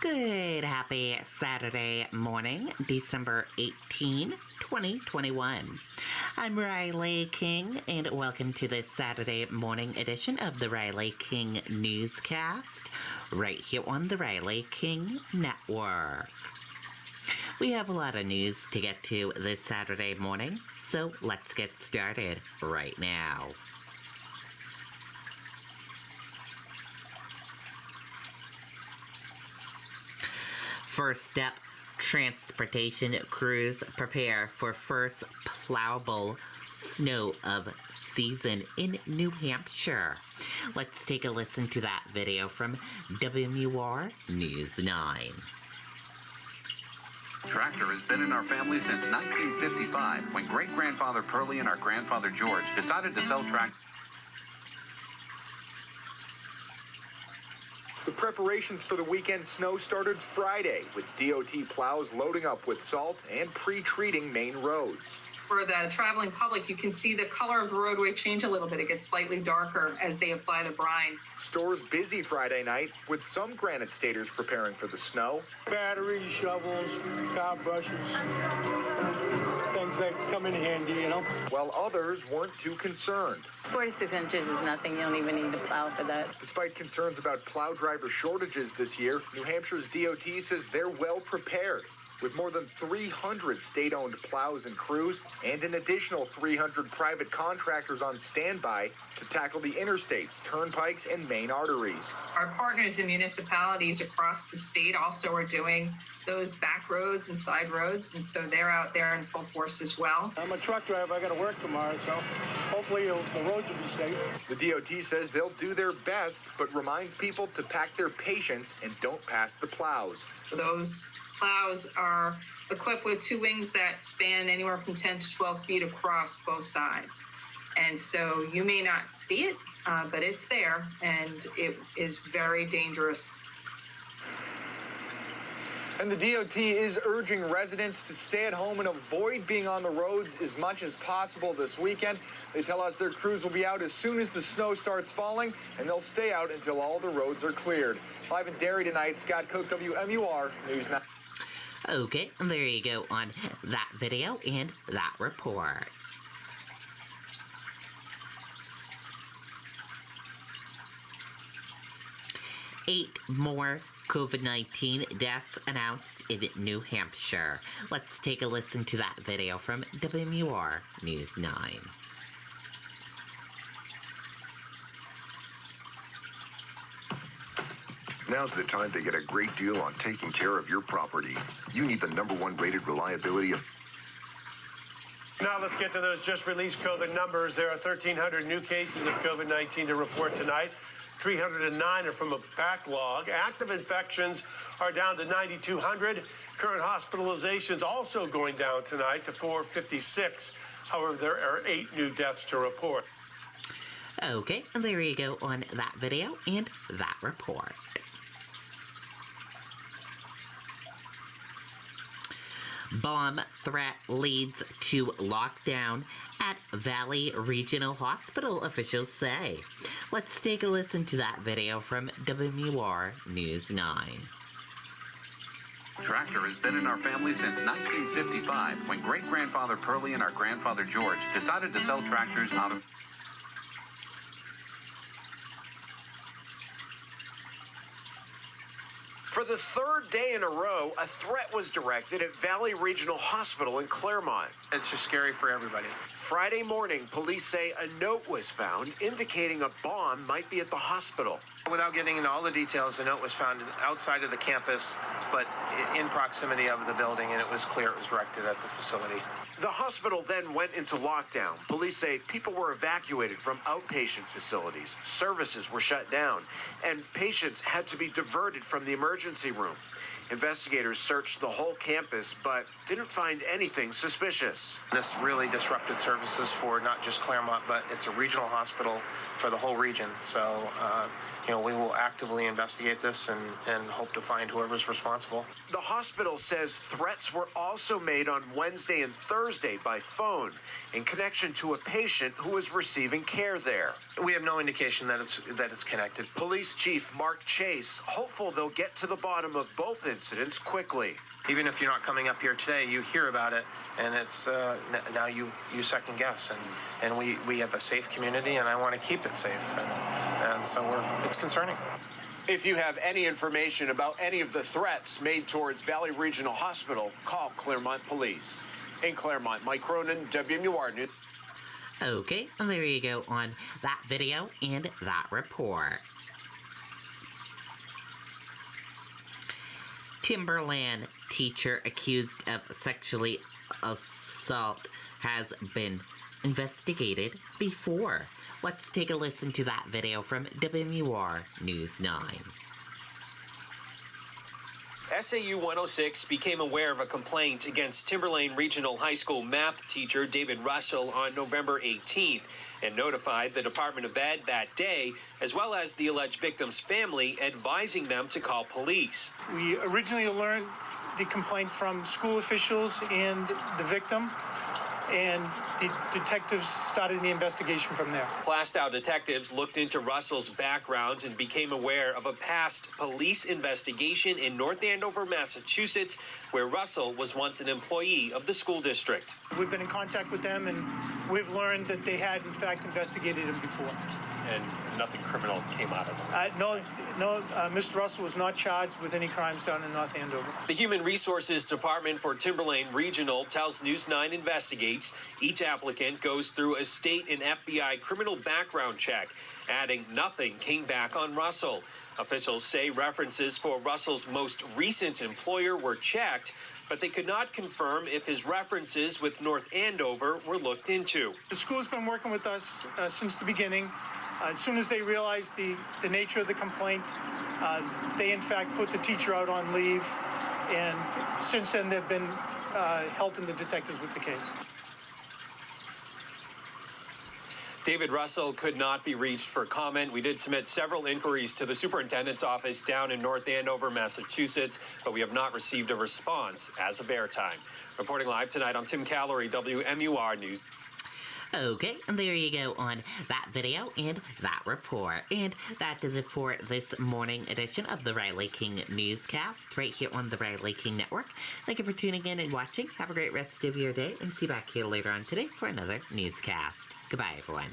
Good, happy Saturday morning, December 18, 2021. I'm Riley King, and welcome to this Saturday morning edition of the Riley King Newscast, right here on the Riley King Network. We have a lot of news to get to this Saturday morning, so let's get started right now. First up, transportation crews prepare for first plowable snow of season in New Hampshire. Let's take a listen to that video from WMUR News 9. Tractor has been in our family since 1955, when great-grandfather Pearlie and our grandfather George decided to sell tractors. The preparations for the weekend snow started Friday, with DOT plows loading up with salt and pre-treating main roads. For the traveling public, you can see the color of the roadway change a little bit. It gets slightly darker as they apply the brine. Stores busy Friday night, with some Granite Staters preparing for the snow. Batteries, shovels, car brushes, things that come in handy, While others weren't too concerned. 46 inches is nothing. You don't even need to plow for that. Despite concerns about plow driver shortages this year, New Hampshire's DOT says they're well prepared, with more than 300 state-owned plows and crews and an additional 300 private contractors on standby to tackle the interstates, turnpikes, and main arteries. Our partners in municipalities across the state also are doing those back roads and side roads, and so they're out there in full force as well. I'm a truck driver. I got to work tomorrow, so hopefully the roads will be safe. The DOT says they'll do their best, but reminds people to pack their patience and don't pass the plows. Those plows are equipped with two wings that span anywhere from 10 to 12 feet across both sides. And so you may not see it, but it's there, and it is very dangerous. And the DOT is urging residents to stay at home and avoid being on the roads as much as possible this weekend. They tell us their crews will be out as soon as the snow starts falling, and they'll stay out until all the roads are cleared. Live in Derry tonight, Scott Cook, WMUR News 9. Okay, there you go on that video and that report. Eight more COVID-19 deaths announced in New Hampshire. Let's take a listen to that video from WMUR News 9. Now's the time to get a great deal on taking care of your property. You need the #1 rated reliability of... Now let's get to those just released COVID numbers. There are 1,300 new cases of COVID-19 to report tonight. 309 are from a backlog. Active infections are down to 9,200. Current hospitalizations also going down tonight to 456. However, there are 8 new deaths to report. Okay, there you go on that video and that report. Bomb threat leads to lockdown at Valley Regional Hospital, officials say. Let's take a listen to that video from WMUR News 9. Tractor has been in our family since 1955, when great-grandfather Pearlie and our grandfather George decided to sell tractors out of... For the third day in a row, a threat was directed at Valley Regional Hospital in Claremont. It's just scary for everybody. Friday morning, police say a note was found indicating a bomb might be at the hospital. Without getting into all the details, the note was found outside of the campus, but in proximity of the building, and it was clear it was directed at the facility. The hospital then went into lockdown. Police say people were evacuated from outpatient facilities, services were shut down, and patients had to be diverted from the emergency room. Investigators searched the whole campus, but didn't find anything suspicious. This really disrupted services for not just Claremont, but it's a regional hospital for the whole region. So we will actively investigate this and hope to find whoever's responsible. The hospital says threats were also made on Wednesday and Thursday by phone in connection to a patient who was receiving care there. We have no indication that it's connected. Police Chief Mark Chase hopeful they'll get to the bottom of both incidents quickly. Even if you're not coming up here today, you hear about it, and it's now you second guess. And we have a safe community, and I want to keep it safe. And so it's concerning. If you have any information about any of the threats made towards Valley Regional Hospital, call Claremont Police. In Claremont, Mike Cronin, WMUR News. Okay, and there you go on that video and that report. Timberland teacher accused of sexually assault has been investigated before. Let's take a listen to that video from WMUR News 9. SAU 106 became aware of a complaint against Timberlane Regional High School math teacher David Russell on November 18th and notified the Department of Ed that day, as well as the alleged victim's family, advising them to call police. We originally learned the complaint from school officials and the victim, and the detectives started the investigation from there. Plastow detectives looked into Russell's background and became aware of a past police investigation in North Andover, Massachusetts, where Russell was once an employee of the school district. We've been in contact with them, and we've learned that they had, in fact, investigated him before. And nothing criminal came out of it? No, Mr. Russell was not charged with any crimes down in North Andover. The Human Resources Department for Timberlane Regional tells News 9 investigates. Each applicant goes through a state and FBI criminal background check, adding nothing came back on Russell. Officials say references for Russell's most recent employer were checked, but they could not confirm if his references with North Andover were looked into. The school's been working with us since the beginning. As soon as they realized the nature of the complaint, they in fact put the teacher out on leave, and since then they've been helping the detectives with the case. David Russell could not be reached for comment. We did submit several inquiries to the superintendent's office down in North Andover, Massachusetts, but we have not received a response as of airtime. Reporting live tonight, I'm Tim Callery, WMUR News. Okay, and there you go on that video and that report. And that does it for this morning edition of the Riley King Newscast right here on the Riley King Network. Thank you for tuning in and watching. Have a great rest of your day, and see you back here later on today for another newscast. Goodbye, everyone.